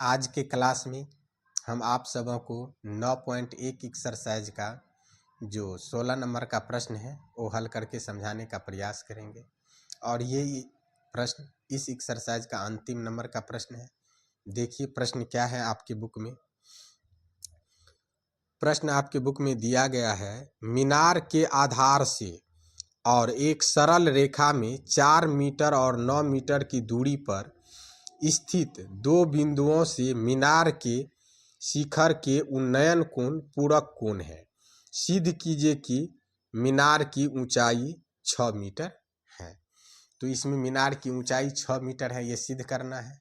आज के क्लास में हम आप सबों को 9.1 एक्सरसाइज का जो 16 नंबर का प्रश्न है वो हल करके समझाने का प्रयास करेंगे। और ये प्रश्न इस एक्सरसाइज का अंतिम नंबर का प्रश्न है। देखिए प्रश्न क्या है आपके बुक में। प्रश्न आपके बुक में दिया गया है, मीनार के आधार से और एक सरल रेखा में 4 मीटर और 9 मीटर की दूरी पर स्थित दो बिंदुओं से मीनार के शिखर के उन्नयन कोण पूरक कोण है। सिद्ध कीजिए कि मीनार की ऊंचाई 6 मीटर है। तो इसमें मीनार की ऊंचाई 6 मीटर है, ये सिद्ध करना है।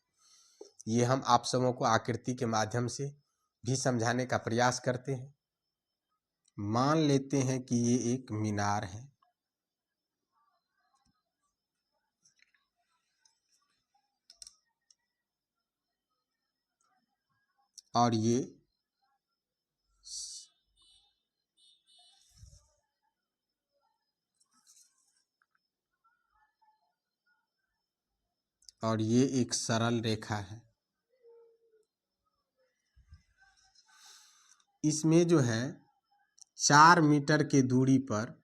ये हम आप सबों को आकृति के माध्यम से भी समझाने का प्रयास करते हैं। मान लेते हैं कि ये एक मीनार है और ये एक सरल रेखा है। इसमें जो है 4 मीटर के दूरी पर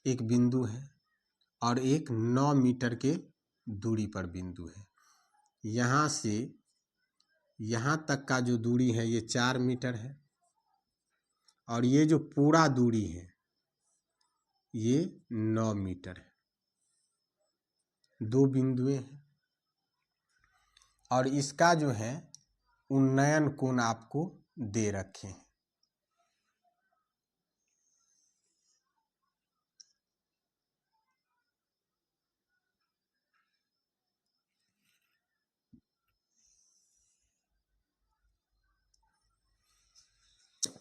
एक बिंदु है और एक 9 मीटर के दूरी पर बिंदु है। यहाँ से यहाँ तक का जो दूरी है ये 4 मीटर है और ये जो पूरा दूरी है ये 9 मीटर है। दो बिंदुएं हैं और इसका जो है उन्नयन कोण आपको दे रखे हैं।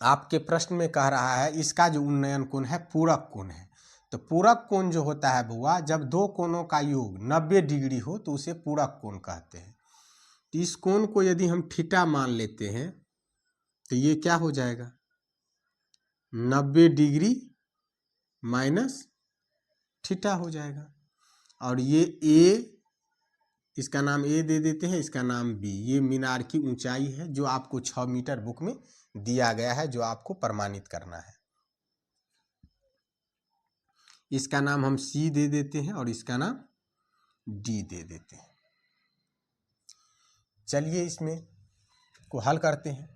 आपके प्रश्न में कह रहा है इसका जो उन्नयन कोण है पूरक कोण है। तो पूरक कोण जो होता है बुआ, जब दो कोणों का योग 90 डिग्री हो तो उसे पूरक कोण कहते हैं। तो इस कोण को यदि हम थीटा मान लेते हैं तो ये क्या हो जाएगा, 90 डिग्री माइनस थीटा हो जाएगा। और ये ए, इसका नाम ए दे देते हैं, इसका नाम बी। ये मीनार की ऊंचाई है जो आपको 6 मीटर बुक में दिया गया है, जो आपको प्रमाणित करना है। इसका नाम हम सी दे देते हैं और इसका नाम डी दे देते हैं। चलिए इसमें को हल करते हैं।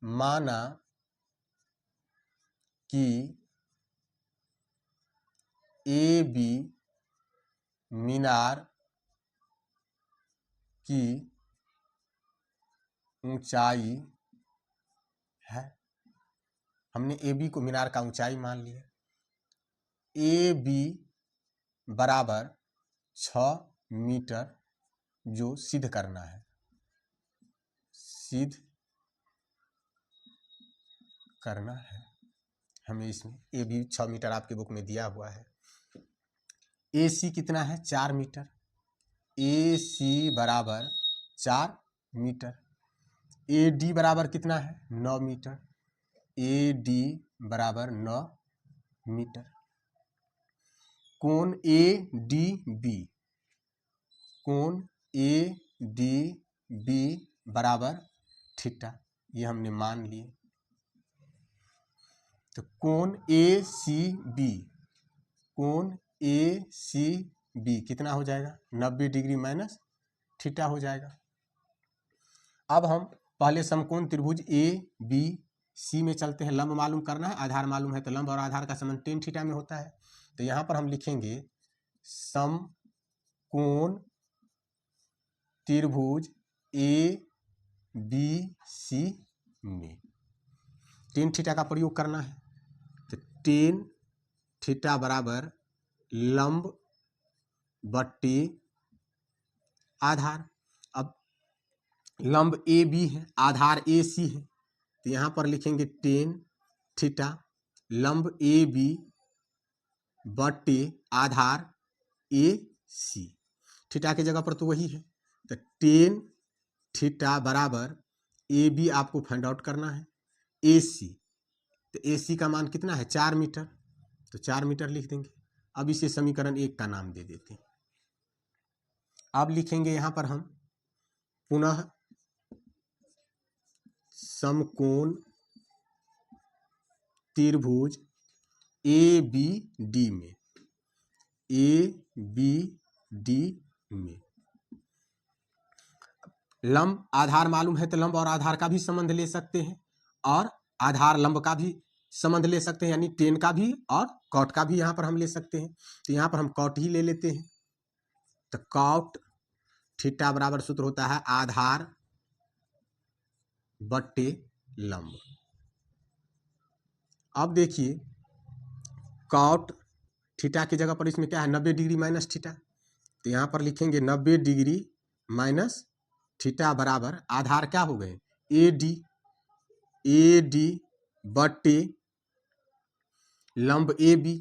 माना कि ए बी मीनार की ऊंचाई है। हमने ए बी को मीनार का ऊंचाई मान लिया। ए बी बराबर 6 मीटर जो सिद्ध करना है, सिद्ध करना है हमें। इसमें ए बी 6 मीटर आपके बुक में दिया हुआ है। ए सी कितना है, 4 मीटर। ए सी बराबर 4 मीटर। ए डी बराबर कितना है, 9 मीटर। ए डी बराबर 9 मीटर। कोण ए डी बी, कोण ए डी बी बराबर थीटा, ये हमने मान लिए। तो कोण ए सी बी, कोण ए सी बी कितना हो जाएगा, 90 डिग्री माइनस थीटा हो जाएगा। अब हम पहले समकोण त्रिभुज ए बी सी में चलते हैं। लंब मालूम करना है, आधार मालूम है, तो लंब और आधार का संबंध tan थीटा में होता है। तो यहाँ पर हम लिखेंगे समकोण त्रिभुज ए बी सी में tan थीटा का प्रयोग करना है। तो tan थीटा बराबर लंब बट्टे आधार। अब लंब ए बी है, आधार ए सी है, तो यहाँ पर लिखेंगे tan थीटा लंब ए बी बट्टे आधार ए सी। थीटा की जगह पर तो वही है। तो tan थीटा बराबर ए बी आपको फाइंड आउट करना है, ए सी। तो ए सी का मान कितना है, 4 मीटर। तो 4 मीटर लिख देंगे। अब इसे समीकरण 1 का नाम दे देते हैं। अब लिखेंगे यहाँ पर हम पुनः समकोण त्रिभुज ए बी डी में, ए बी डी में लंब आधार मालूम है तो लंब और आधार का भी संबंध ले सकते हैं और आधार लंब का भी संबंध ले सकते हैं, यानी टेन का भी और कॉट का भी यहाँ पर हम ले सकते हैं। तो यहाँ पर हम कॉट ही ले लेते हैं। तो कॉट थीटा बराबर सूत्र होता है आधार बट्टे लंब। अब देखिए कॉट थीटा की जगह पर इसमें क्या है 90 डिग्री माइनस थीटा, तो यहाँ पर लिखेंगे 90 डिग्री माइनस थीटा बराबर आधार क्या हो गए ए डी बट्टे लंब ए बी।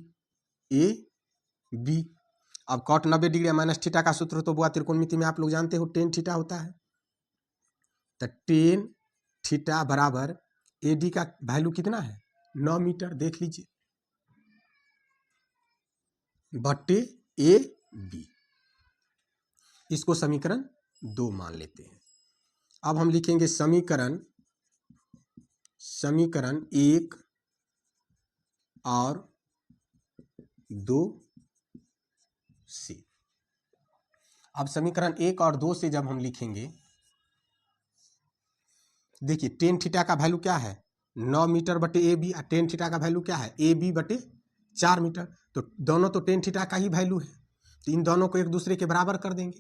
अब कॉट 90 डिग्री माइनस थीटा का सूत्र तो बुआ त्रिकोणमिति में आप लोग जानते हो टेन थीटा होता है। तो टेन थीटा बराबर ए डी का वैल्यू कितना है 9 मीटर, देख लीजिए, बट्टे ए बी। इसको समीकरण 2 मान लेते हैं। अब हम लिखेंगे समीकरण 1 और 2 से। अब समीकरण 1 और 2 से जब हम लिखेंगे, देखिए टेन थीटा का वैल्यू क्या है 9 मीटर बटे ए बी, और टेन थीटा का वैल्यू क्या है ए बी बटे 4 मीटर। तो दोनों तो टेन थीटा का ही वैल्यू है, तो इन दोनों को एक दूसरे के बराबर कर देंगे।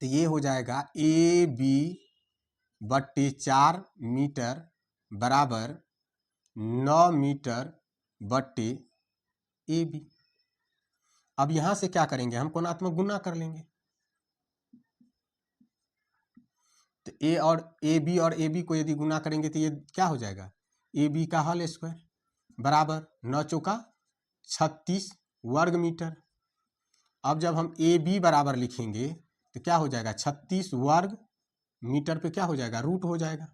तो ये हो जाएगा ए बी बट्टे 4 मीटर बराबर 9 मीटर बट्टे ए बी। अब यहां से क्या करेंगे हम कोणात्मक गुना कर लेंगे। तो ए और ए बी को यदि गुना करेंगे तो ये क्या हो जाएगा ए बी का होल स्क्वायर बराबर 9 चौका 36 वर्ग मीटर। अब जब हम ए बी बराबर लिखेंगे तो क्या हो जाएगा 36 वर्ग मीटर पे क्या हो जाएगा रूट हो जाएगा।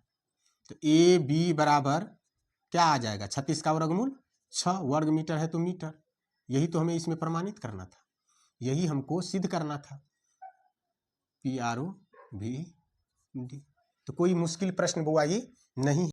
तो ए बी बराबर क्या आ जाएगा 36 का वर्गमूल 6 वर्ग मीटर है तो मीटर। यही तो हमें इसमें प्रमाणित करना था, यही हमको सिद्ध करना था। PRO भी डी। तो कोई मुश्किल प्रश्न बुआ ये नहीं।